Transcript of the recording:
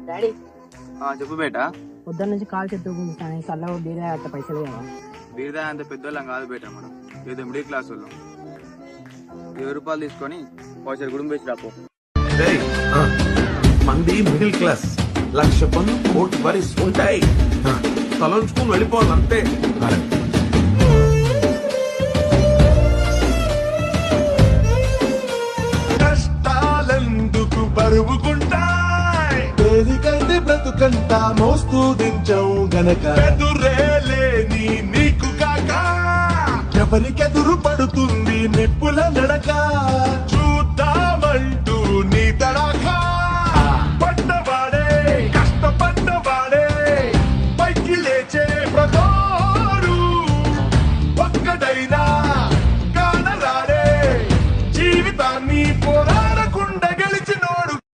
Daddy చెప్పు బేటా. పొద్దున్న నుంచి కాల్ చెప్తాను సల్ల బీరా అంత పైసలు కదా బీరదా అంత పెద్దోళ్ళం కాదు బేటా, మనం ఏదో మిడిల్ క్లాస్ వాళ్ళం. 20 రూపాయలు తీసుకొని పౌచర్ గుడుంబ వేసి రాపో. మంది మిడిల్ క్లాస్, 1,00,000 పనులు 1,00,00,000 వరీస్ ఉంటాయి. తలంచుకుని వెళ్ళిపోవాలంటే కష్టాలెందుకు బరువుకుంటాయి, తేలికైతే బ్రతుకంతా మోస్తూ దించం గనక ఎదురేలేని నీకు కాక ఎవరికెదురు పడుతుంది నిప్పుల నడక.